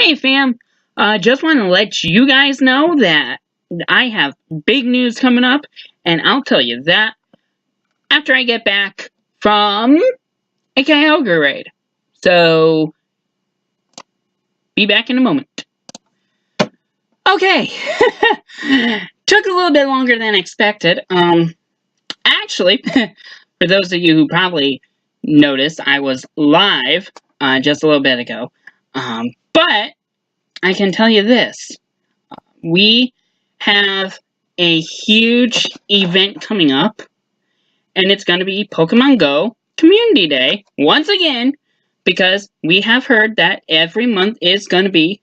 Hey fam, just want to let you guys know that I have big news coming up, and I'll tell you that after I get back from a Kyogre raid. So, be back in a moment. Okay, took a little bit longer than expected. Actually, for those of you who probably noticed, I was live just a little bit ago. But I can tell you this. We have a huge event coming up, and it's going to be Pokemon Go Community Day once again, because we have heard that every month is going to be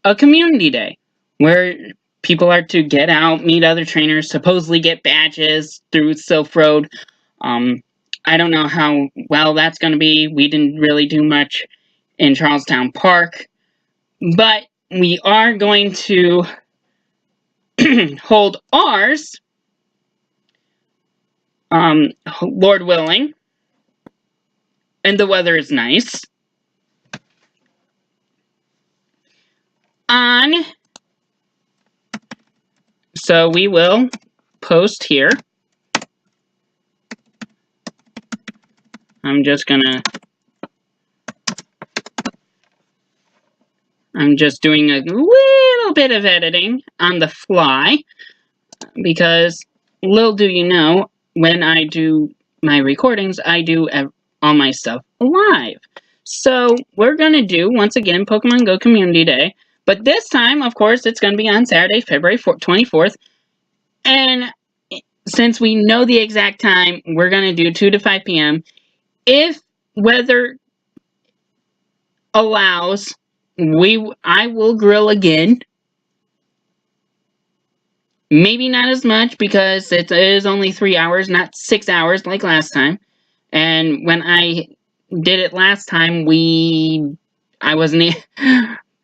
a community day where people are to get out, meet other trainers, supposedly get badges through Sylph Road. I don't know how well that's going to be. We didn't really do much in Charlestown Park, but we are going to hold ours, Lord willing, and the weather is nice, so we will post here. I'm just doing a little bit of editing on the fly, because little do you know, when I do my recordings, I do all my stuff live. So we're going to do, once again, Pokemon Go Community Day. But this time, of course, it's going to be on Saturday, February 24th. And since we know the exact time, we're going to do 2 to 5 p.m. If weather allows, I will grill again. Maybe not as much, because it is only 3 hours, not 6 hours like last time. And when I did it last time, I wasn't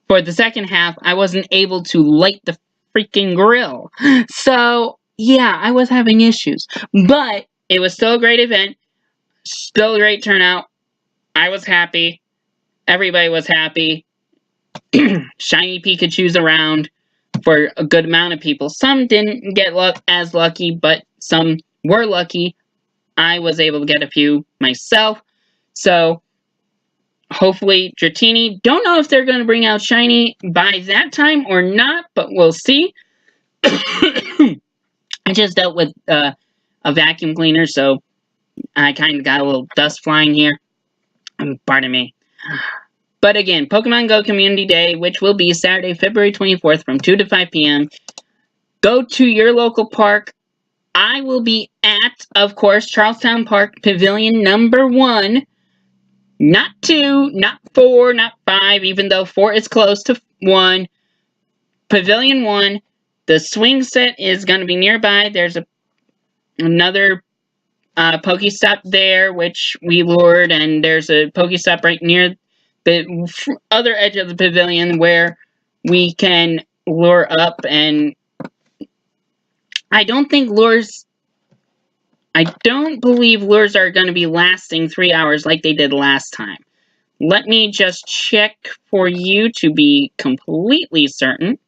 for the second half, I wasn't able to light the freaking grill. So, yeah, I was having issues. But it was still a great event. Still a great turnout. I was happy. Everybody was happy. Shiny Pikachus around for a good amount of people. Some didn't get as lucky, but some were lucky. I was able to get a few myself. So, hopefully, Dratini. Don't know if they're going to bring out Shiny by that time or not, but we'll see. I just dealt with a vacuum cleaner, so I kind of got a little dust flying here. Pardon me. But again, Pokemon Go Community Day, which will be Saturday, February 24th from 2 to 5 p.m. Go to your local park. I will be at, of course, Charlestown Park Pavilion number 1. Not 2, not 4, not 5, even though 4 is close to 1. Pavilion 1. The swing set is going to be nearby. There's another Pokestop there, which we lured, and there's a Pokestop right near the other edge of the pavilion where we can lure up. And I don't believe lures are going to be lasting 3 hours like they did last time. Let me just check for you to be completely certain.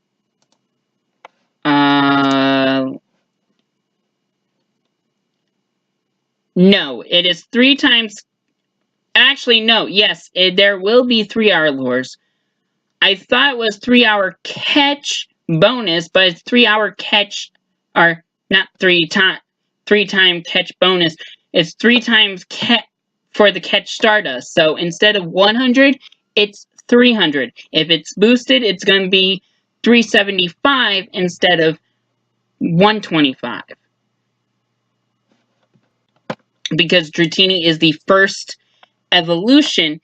No, it is 3 times. Actually, no. Yes, there will be 3-hour lures. I thought it was 3-hour catch bonus, but it's 3-hour catch, or not 3-time catch bonus. It's 3 times catch for the catch Stardust. So instead of 100, it's 300. If it's boosted, it's going to be 375 instead of 125. Because Dratini is the first evolution.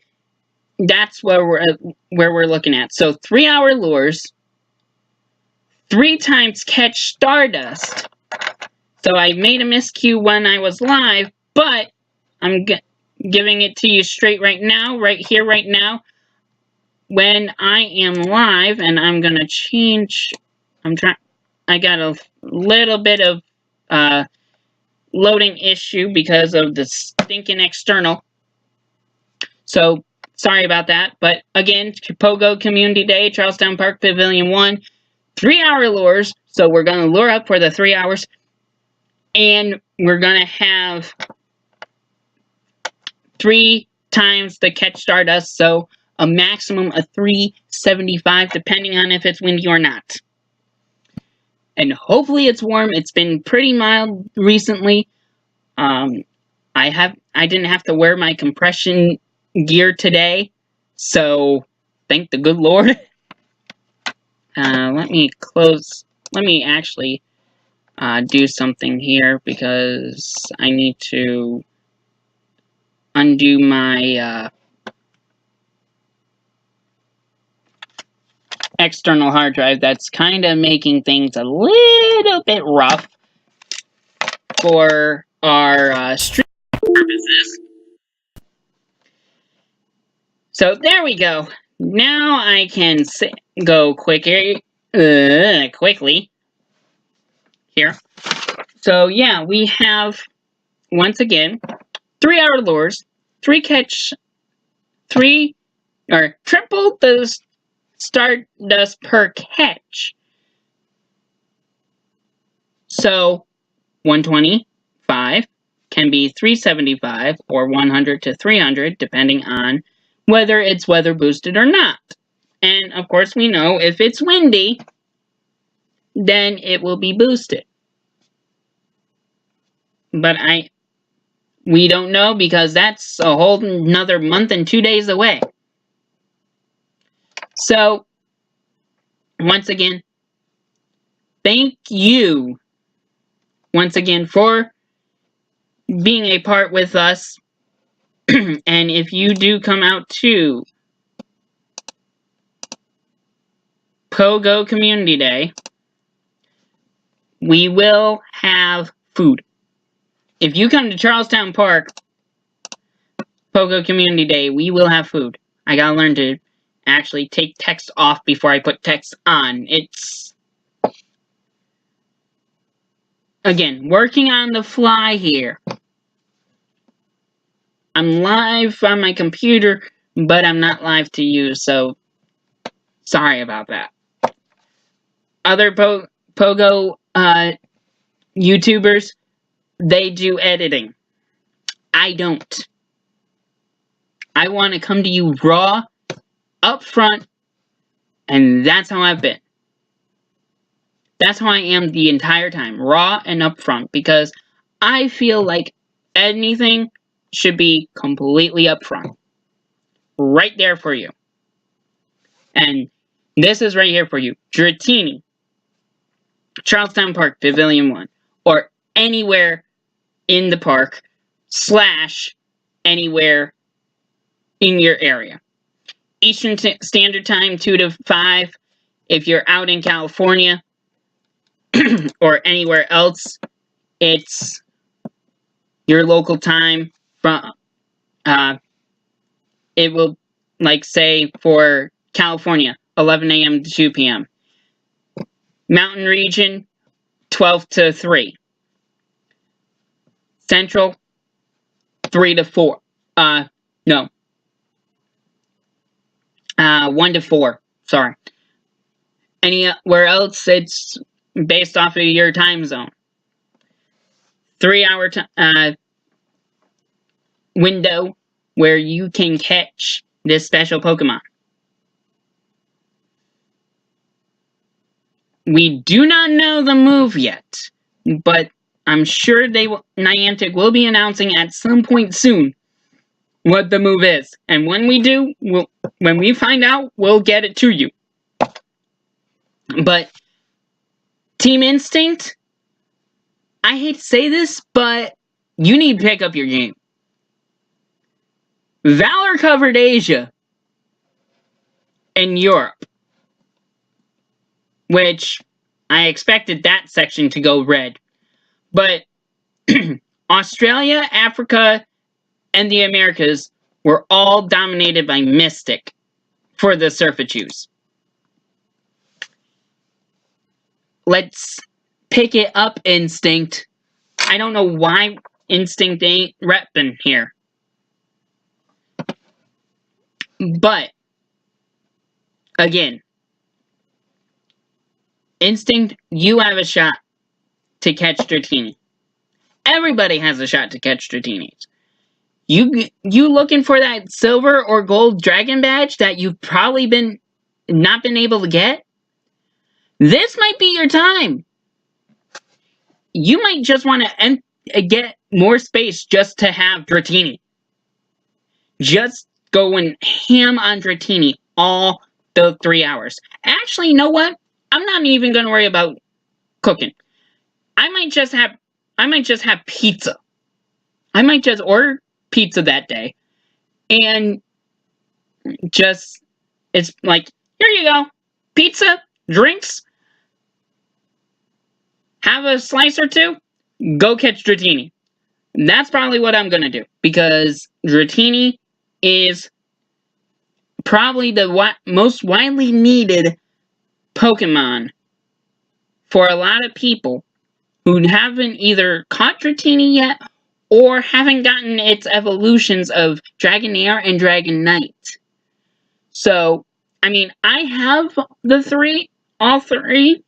That's where we're looking at. So 3-hour lures, 3 times catch Stardust. So I made a miscue when I was live, but I'm giving it to you straight right now, right here, right now, when I am live. And I'm gonna change. I got a little bit of loading issue because of the stinking external. So Sorry about that. But again, POGO Community Day, Charlestown Park Pavilion 1, 3-hour lures. So we're going to lure up for the 3 hours. And we're going to have 3 times the catch Stardust. So a maximum of 375, depending on if it's windy or not. And hopefully it's warm. It's been pretty mild recently. I didn't have to wear my compression gear today, so thank the good Lord. Let me actually do something here because I need to undo my external hard drive. That's kind of making things a little bit rough for our stream purposes. So there we go. Now I can go quickly here. So yeah, we have once again 3-hour lures, triple the Stardust per catch. So 125 can be 375 or 100 to 300 depending on whether it's weather boosted or not. And of course we know if it's windy, then it will be boosted. But we don't know because that's a whole another month and 2 days away. So, once again, thank you once again for being a part with us. And if you do come out to POGO Community Day, we will have food. If you come to Charlestown Park, POGO Community Day, we will have food. I gotta learn to actually take text off before I put text on. It's, again, working on the fly here. I'm live on my computer, but I'm not live to you, so sorry about that. Other POGO YouTubers, they do editing. I don't. I want to come to you raw, up front, and that's how I've been. That's how I am the entire time, raw and up front, because I feel like anything should be completely upfront. Right there for you. And this is right here for you. Dratini, Charlestown Park, Pavilion 1, or anywhere in the park, / anywhere in your area. Eastern Standard Time, 2 to 5. If you're out in California or anywhere else, it's your local time. From it will, like, say, for California, 11 a.m. to 2 p.m. Mountain region, 12 to 3. Central, 3 to 4. No. 1 to 4. Sorry. Anywhere else, it's based off of your time zone. 3-hour window where you can catch this special Pokemon. We do not know the move yet, but I'm sure Niantic will be announcing at some point soon what the move is. And when we do, when we find out, we'll get it to you. But Team Instinct, I hate to say this, but you need to pick up your game. Valor covered Asia and Europe, which I expected that section to go red. But Australia, Africa, and the Americas were all dominated by Mystic for the Surfachus. Let's pick it up, Instinct. I don't know why Instinct ain't repping here. But, again, Instinct, you have a shot to catch Dratini. Everybody has a shot to catch Dratinis. You looking for that silver or gold dragon badge that you've probably not been able to get? This might be your time. You might just want to get more space just to have Dratini. Just going ham on Dratini all the 3 hours. Actually, you know what? I'm not even going to worry about cooking. I might just have pizza. I might just order pizza that day. And it's like, here you go. Pizza, drinks, have a slice or two, go catch Dratini. That's probably what I'm going to do. Because Dratini is probably the most widely needed Pokemon for a lot of people who haven't either caught Dratini yet or haven't gotten its evolutions of Dragonair and Dragonite. So, I mean, I have all three,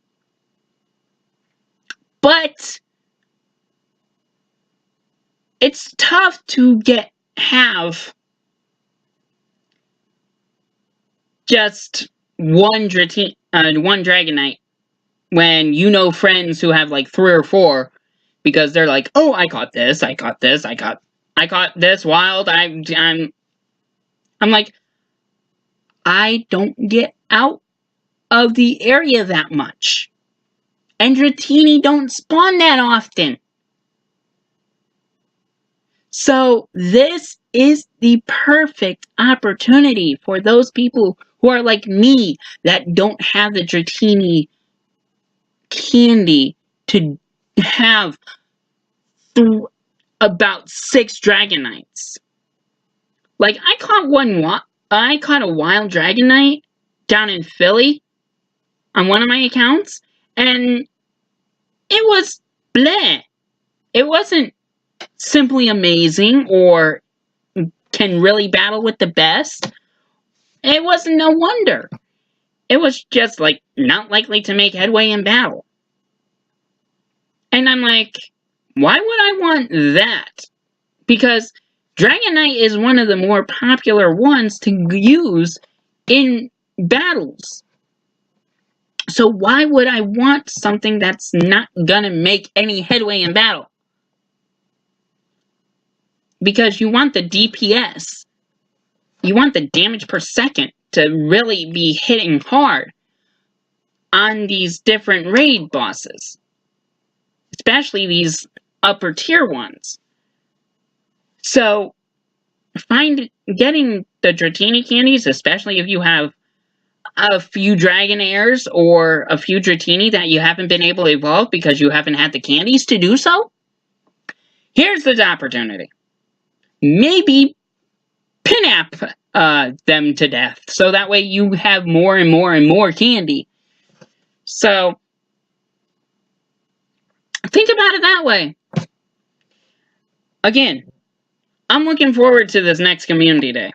but it's tough to have just one Dragonite when you know friends who have like 3 or 4, because they're like, oh, I caught this, I caught this, I caught this wild. I'm like, I don't get out of the area that much, and Dratini don't spawn that often. So this is the perfect opportunity for those people who are like me that don't have the Dratini candy to have about 6 Dragonites. Like, I caught a wild Dragonite down in Philly on one of my accounts, and it was bleh. It wasn't simply amazing or can really battle with the best. It wasn't no wonder. It was just, like, not likely to make headway in battle. And I'm like, why would I want that? Because Dragonite is one of the more popular ones to use in battles. So why would I want something that's not gonna make any headway in battle? Because you want the DPS. You want the damage per second to really be hitting hard on these different raid bosses. Especially these upper tier ones. So, getting the Dratini candies, especially if you have a few Dragonairs or a few Dratini that you haven't been able to evolve because you haven't had the candies to do so, here's the opportunity. Maybe Pinap them to death, so that way you have more and more and more candy. So, think about it that way. Again, I'm looking forward to this next community day.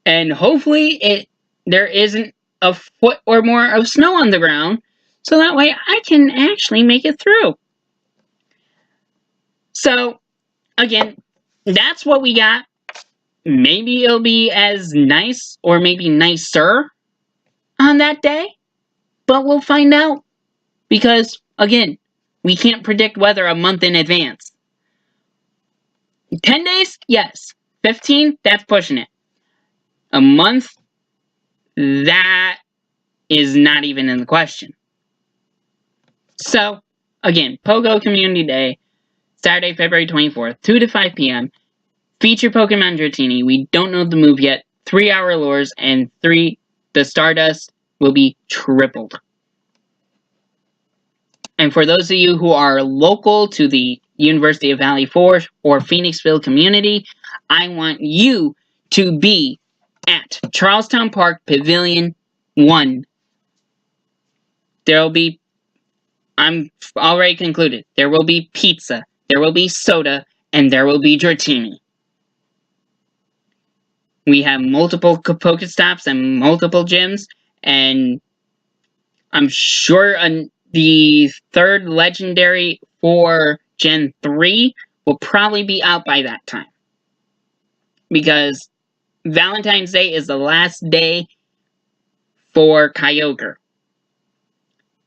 And hopefully there isn't a foot or more of snow on the ground, so that way I can actually make it through. So, again, that's what we got. Maybe it'll be as nice or maybe nicer on that day, but we'll find out. Because, again, we can't predict weather a month in advance. 10 days? Yes. 15? That's pushing it. A month? That is not even in the question. So, again, POGO Community Day, Saturday, February 24th, 2 to 5 p.m. Feature Pokemon Dratini. We don't know the move yet. 3-hour lures, and the Stardust will be tripled. And for those of you who are local to the University of Valley Forge or Phoenixville community, I want you to be at Charlestown Park Pavilion 1. I'm already concluded, there will be pizza, there will be soda, and there will be Dratini. we have multiple Pokestops and multiple gyms, and I'm sure the third legendary for Gen 3 will probably be out by that time. Because Valentine's Day is the last day for Kyogre.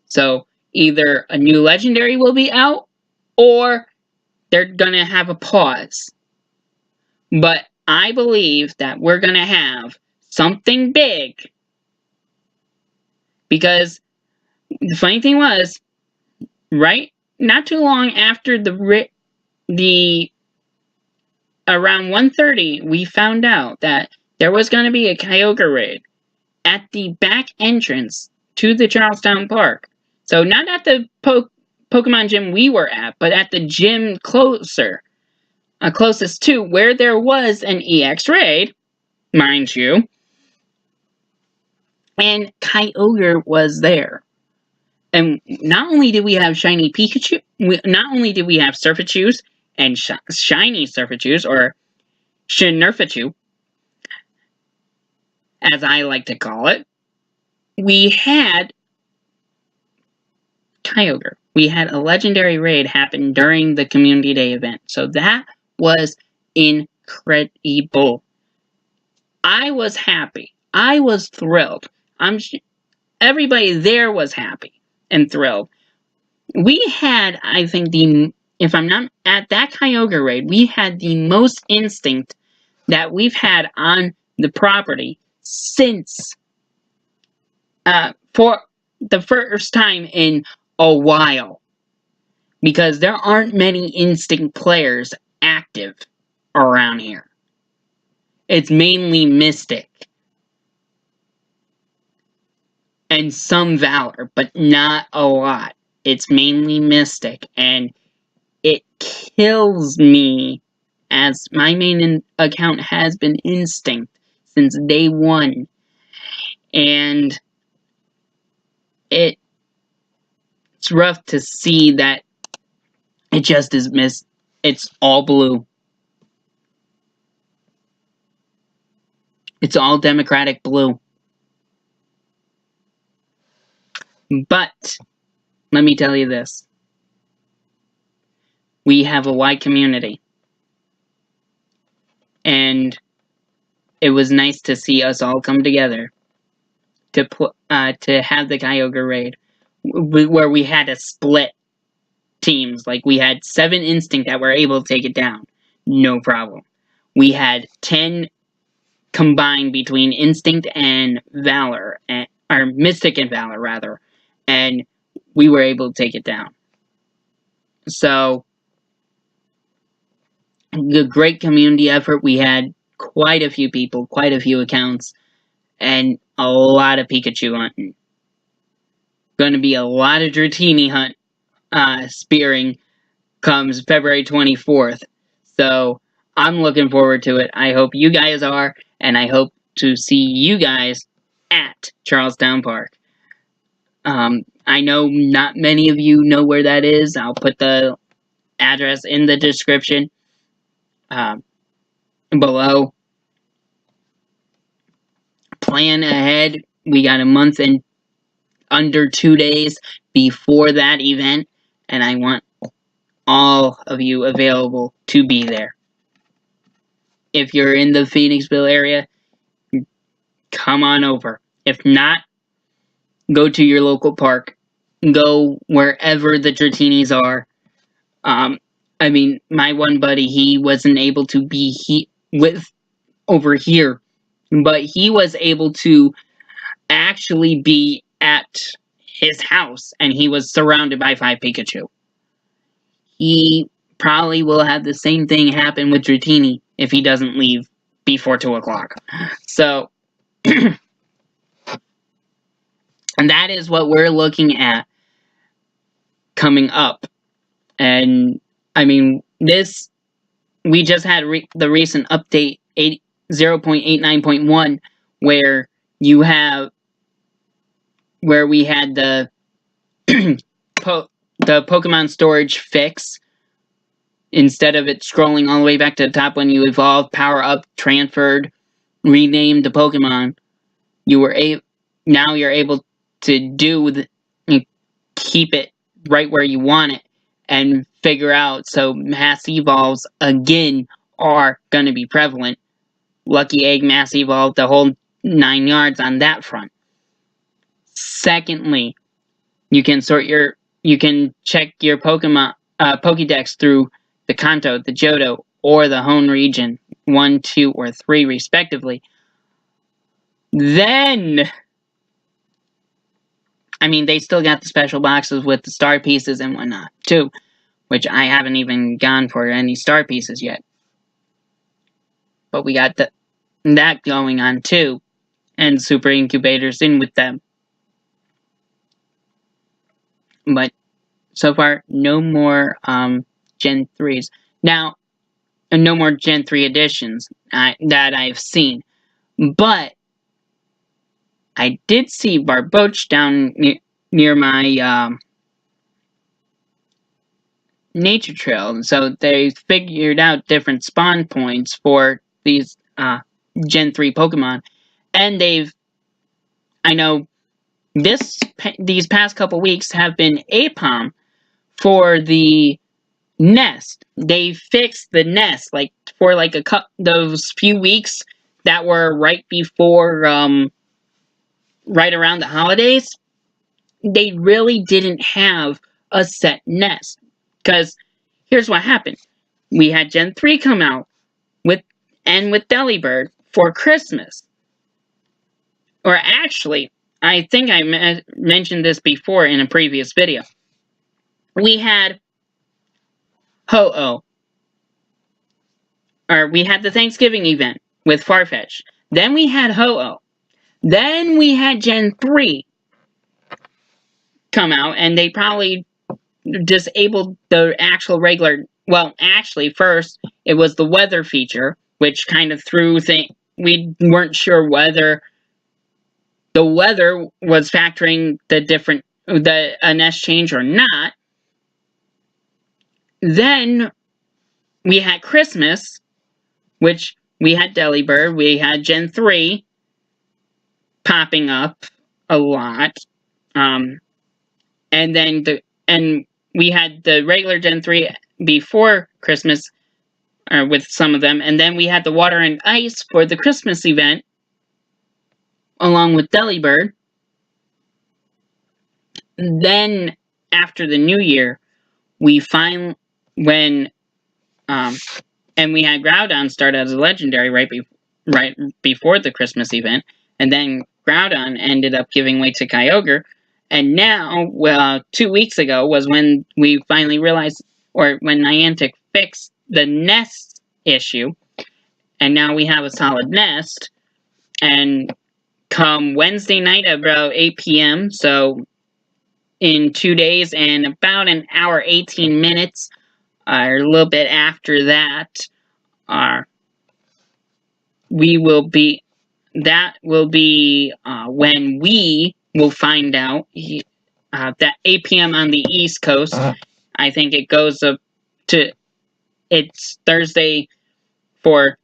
So either a new legendary will be out, or they're gonna have a pause. But I believe that we're gonna have something big. Because the funny thing was, right, not too long after the around 1:30, we found out that there was going to be a Kyogre raid at the back entrance to the Charlestown Park. So not at the Pokemon gym we were at, but at the gym closest to where there was an EX raid, mind you. And Kyogre was there. And not only did we have shiny Pikachu, not only did we have Surfachus and shiny Surfachus, or Shinurfachu, as I like to call it, we had Kyogre. We had a legendary raid happen during the Community Day event. So that was incredible. I was happy. I was thrilled. Everybody there was happy and thrilled. We had, I think, if I'm not at that Kyogre raid, we had the most instinct that we've had on the property since for the first time in a while. Because there aren't many instinct players active around here. It's mainly Mystic. And some Valor, but not a lot. It's mainly Mystic, and it kills me, as my main account has been Instinct since day one. And it's rough to see that it just is it's all blue. It's all Democratic blue. But let me tell you this. We have a wide community. And it was nice to see us all come together to have the Kyogre raid, where we had to split teams. Like, we had 7 Instinct that were able to take it down. No problem. We had 10 combined between Instinct and Valor, or Mystic and Valor, rather. And we were able to take it down. So, the great community effort. We had quite a few people, quite a few accounts, and a lot of Pikachu hunting. Going to be a lot of Dratini spearing comes February 24th. So, I'm looking forward to it. I hope you guys are, and I hope to see you guys at Charlestown Park. I know not many of you know where that is. I'll put the address in the description below. Plan ahead. We got a month and under 2 days before that event, and I want all of you available to be there. If you're in the Phoenixville area, come on over. If not, go to your local park. Go wherever the Dratinis are. I mean, my one buddy, he wasn't able to be over here, but he was able to actually be at his house, and he was surrounded by 5 Pikachu. He probably will have the same thing happen with Dratini if he doesn't leave before 2 o'clock. So, and that is what we're looking at coming up. And, I mean, we just had the recent update 0.89.1 where we had the Pokemon storage fix. Instead of it scrolling all the way back to the top when you evolve, power up, transferred, renamed the Pokemon, now you're able to keep it right where you want it and figure out. So mass evolves again are going to be prevalent. Lucky Egg, mass evolve, the whole 9 yards on that front. Secondly, you can check your Pokemon Pokédex through the Kanto, the Johto, or the Hone region, 1, 2, or 3 respectively. Then, I mean, they still got the special boxes with the star pieces and whatnot too, which I haven't even gone for any star pieces yet. But we got that going on too, and super incubators in with them. But so far, no more Gen 3s. Now, no more Gen 3 editions that I've seen. But I did see Barboach down near my nature trail. So they figured out different spawn points for these Gen 3 Pokemon. And I know these past couple weeks have been APOM for the nest. They fixed the nest for those few weeks that were right before right around the holidays. They really didn't have a set nest, because here's what happened. We had Gen 3 come out with Delibird for Christmas. Or actually, I think I mentioned this before in a previous video. We had Ho-Oh. Or we had the Thanksgiving event with Farfetch. Then we had Ho-Oh. Then we had Gen 3 come out, and they probably disabled the actual regular... Well, actually, first, it was the weather feature, which kind of threw things... We weren't sure whether the weather was factoring a nest change or not. Then we had Christmas, which we had Delibird, we had Gen 3 popping up a lot, and we had the regular Gen 3 before Christmas, with some of them, and then we had the Water and Ice for the Christmas event, along with Delibird. Then, after the New Year, and we had Groudon start as a legendary right before the Christmas event, and then Groudon ended up giving way to Kyogre, and now, 2 weeks ago was when we finally realized, or when Niantic fixed the nest issue, and now we have a solid nest, and come Wednesday night at about 8 p.m., so in 2 days and about an hour 18 minutes, or a little bit after that, that will be when we will find out that 8 p.m. on the East Coast. I think it goes up to... It's Thursday for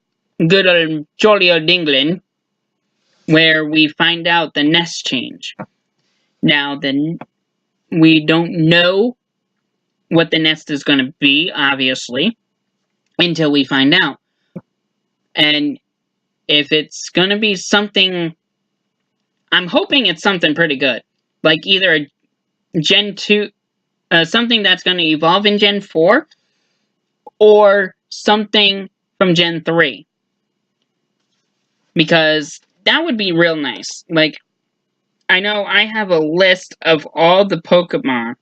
good old jolly old England, where we find out the nest change. Now, we don't know what the nest is going to be, obviously, until we find out. And if it's going to be something... I'm hoping it's something pretty good. Like either a Gen 2... something that's going to evolve in Gen 4, or something from Gen 3. Because that would be real nice. Like, I know I have a list of all the Pokemon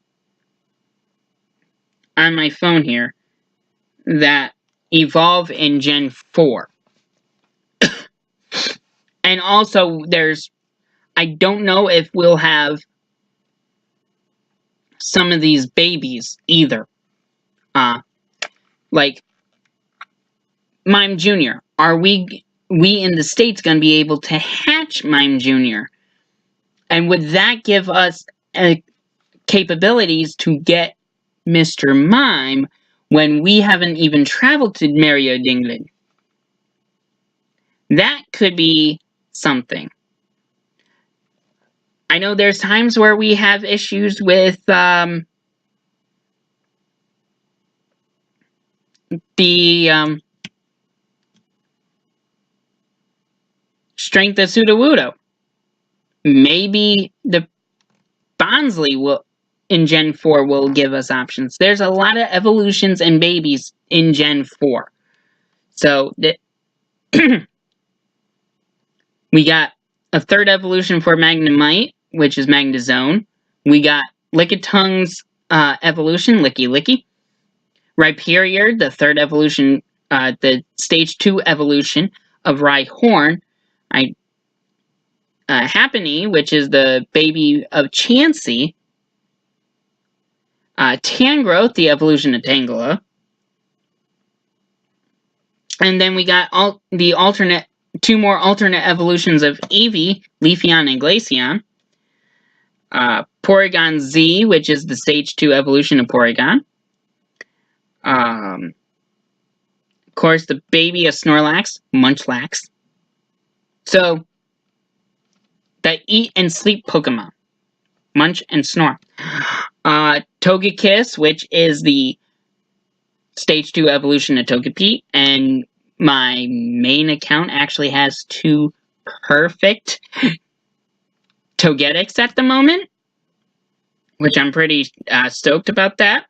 on my phone here that evolve in Gen 4. And also, I don't know if we'll have some of these babies either. Like Mime Jr. Are we in the States going to be able to hatch Mime Jr.? And would that give us capabilities to get Mr. Mime when we haven't even traveled to Merriott, England? That could be something. I know there's times where we have issues with the strength of Sudowoodo. Maybe the Bonsley will in Gen 4 will give us options. There's a lot of evolutions and babies in Gen 4. So we got a third evolution for Magnemite, which is Magnezone. We got Lickitung's evolution, Licky Licky. Rhyperior, the third evolution, the stage 2 evolution of Rhyhorn. Happiny, which is the baby of Chansey. Tangrowth, the evolution of Tangela. And then we got two more alternate evolutions of Eevee, Leafeon and Glaceon. Porygon Z, which is the stage 2 evolution of Porygon. Of course, the baby of Snorlax, Munchlax. So, the eat and sleep Pokemon. Munch and Snore. Togekiss, which is the stage 2 evolution of Togepi, and my main account actually has 2 perfect Togedix at the moment, which I'm pretty stoked about that.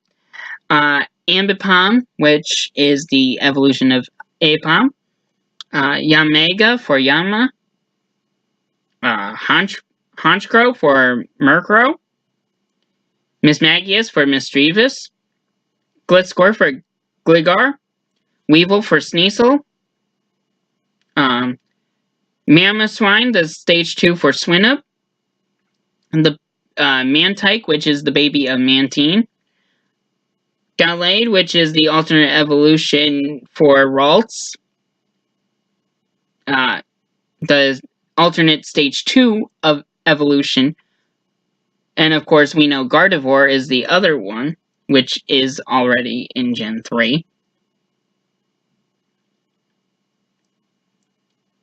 Ambipom, which is the evolution of Apom. Yamega for Yama. Honchkrow for Murkrow. Mismagius for Misdreavus. Glitskor for Gligar. Weevil for Sneasel. Mamoswine, the stage 2 for Swinub. And the Mantike, which is the baby of Mantine. Gallade, which is the alternate evolution for Ralts. The alternate stage 2 of evolution. And of course, we know Gardevoir is the other one, which is already in Gen 3.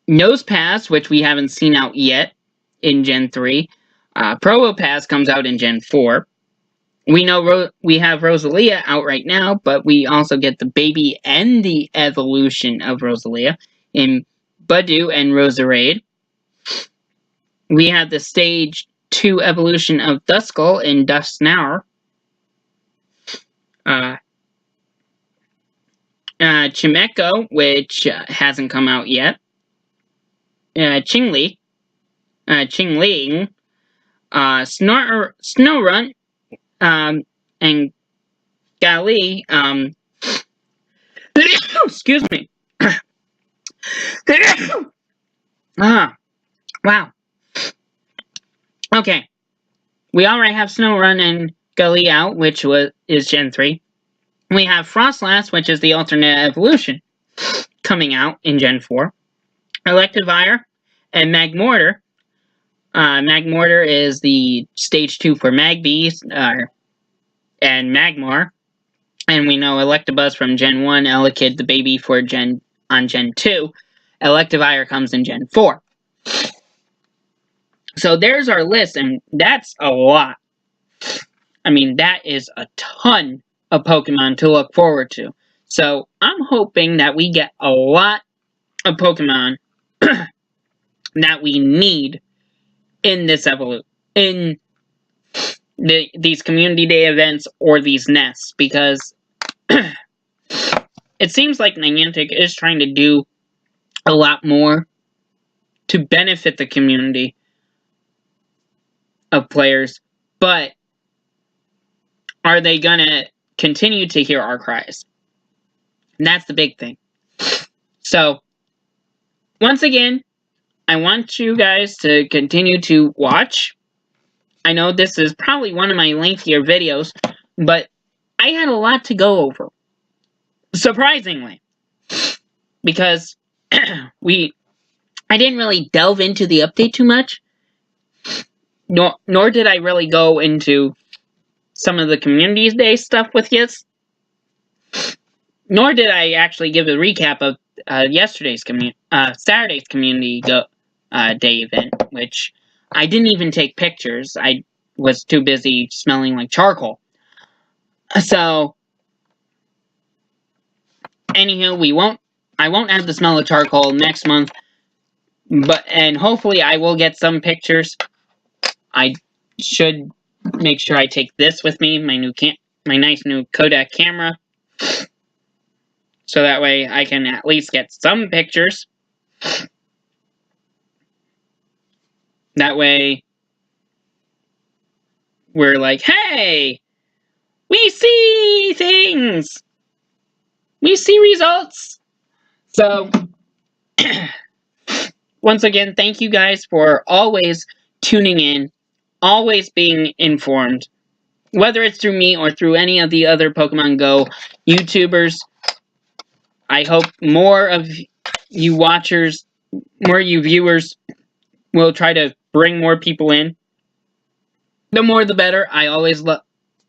Nosepass, which we haven't seen out yet in Gen 3. Probopass comes out in Gen 4. We know we have Rosalia out right now, but we also get the baby and the evolution of Rosalia in Budew and Roserade. We have the stage 2 evolution of Duskull in Dusknoir. Chimecho, which hasn't come out yet. Chingling, Snorunt, and Gali, excuse me. Wow. Okay. We already have Snorunt and Gali out, which is Gen 3. We have Frostlass, which is the alternate evolution, coming out in Gen 4. Electivire and Magmortar. Magmortar is the stage 2 for Magby and Magmar. And we know Electabuzz from Gen 1, Elekid the baby for Gen 2. Electivire comes in Gen 4. So there's our list, and that's a lot. I mean, that is a ton of Pokemon to look forward to. So I'm hoping that we get a lot of Pokemon that we need in this in these community day events or these nests, because it seems like Niantic is trying to do a lot more to benefit the community of players, but are they gonna continue to hear our cries? And that's the big thing. So, once again, I want you guys to continue to watch. I know this is probably one of my lengthier videos, but I had a lot to go over. Surprisingly. Because I didn't really delve into the update too much. Nor did I really go into some of the Community Day stuff with you. Nor did I actually give a recap of Saturday's community day event, which I didn't even take pictures. I was too busy smelling like charcoal. So, anywho, I won't have the smell of charcoal next month, and hopefully I will get some pictures. I should make sure I take this with me, my nice new Kodak camera, so that way I can at least get some pictures. That way, we're like, hey, we see things! We see results! So, once again, thank you guys for always tuning in, always being informed, whether it's through me or through any of the other Pokemon Go YouTubers. I hope more of you watchers, more you viewers, will try to bring more people in. The more the better. I always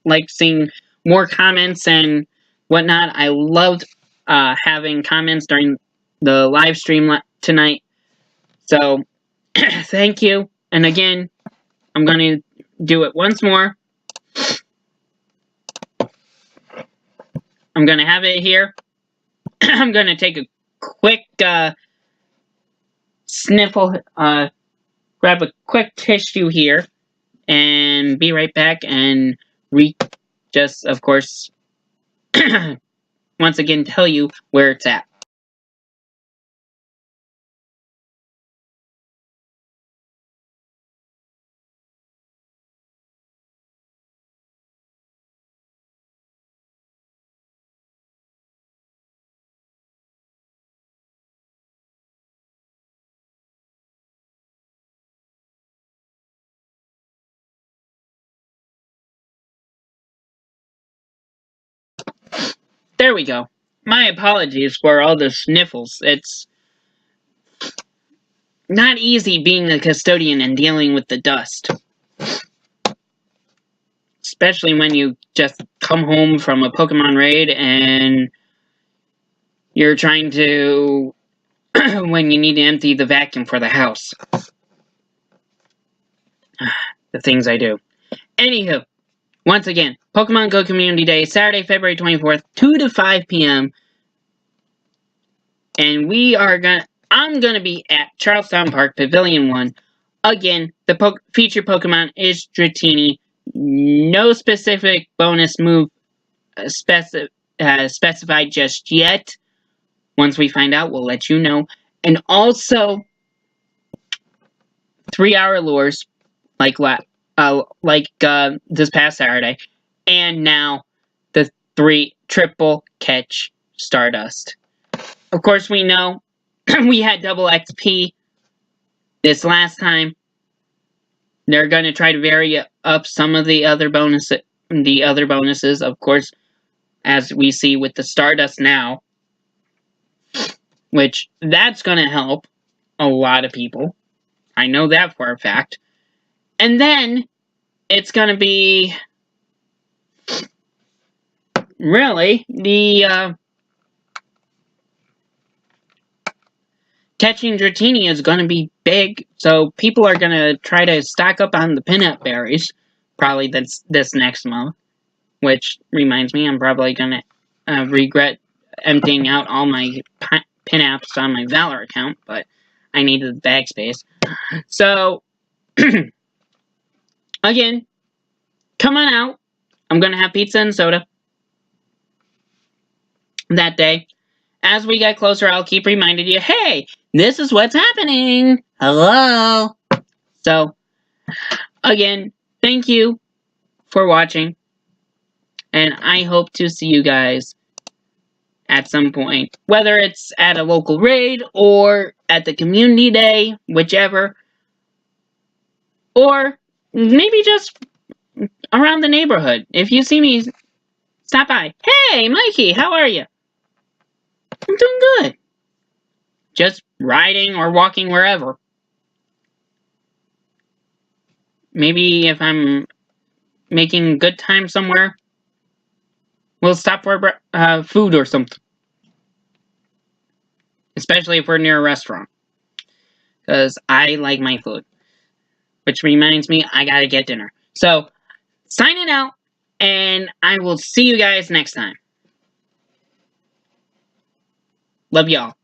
like seeing more comments and whatnot. I loved having comments during the live stream tonight. So, thank you. And again, I'm going to do it once more. I'm going to have it here. I'm going to take a quick sniffle, grab a quick tissue here, and be right back and just, of course, once again tell you where it's at. There we go. My apologies for all the sniffles. It's not easy being a custodian and dealing with the dust. Especially when you just come home from a Pokemon raid and you're trying to... when you need to empty the vacuum for the house. The things I do. Anywho, once again, Pokemon Go Community Day, Saturday, February 24th, 2 to 5 p.m. And I'm gonna be at Charlestown Park, Pavilion 1. Again, the featured Pokemon is Dratini. No specific bonus move specified just yet. Once we find out, we'll let you know. And also, 3-hour lures, like this past Saturday. And now, the 3 triple catch Stardust. Of course, we know we had double XP this last time. They're going to try to vary up some of the other bonuses, of course, as we see with the Stardust now, which that's going to help a lot of people. I know that for a fact. And then it's going to be really the catching Dratini is going to be big, so people are going to try to stock up on the pinup berries, probably this next month. Which reminds me, I'm probably going to regret emptying out all my pinups on my Valor account, but I needed the bag space. So, again, come on out. I'm going to have pizza and soda that day. As we get closer, I'll keep reminding you, hey, this is what's happening. Hello. So, again, thank you for watching. And I hope to see you guys at some point. Whether it's at a local raid or at the community day, whichever. Or maybe just around the neighborhood. If you see me, stop by. Hey, Mikey, how are you? I'm doing good. Just riding or walking wherever. Maybe if I'm making good time somewhere, we'll stop for food or something. especially if we're near a restaurant. Because I like my food. Which reminds me, I gotta get dinner. So, signing out, and I will see you guys next time. Love y'all.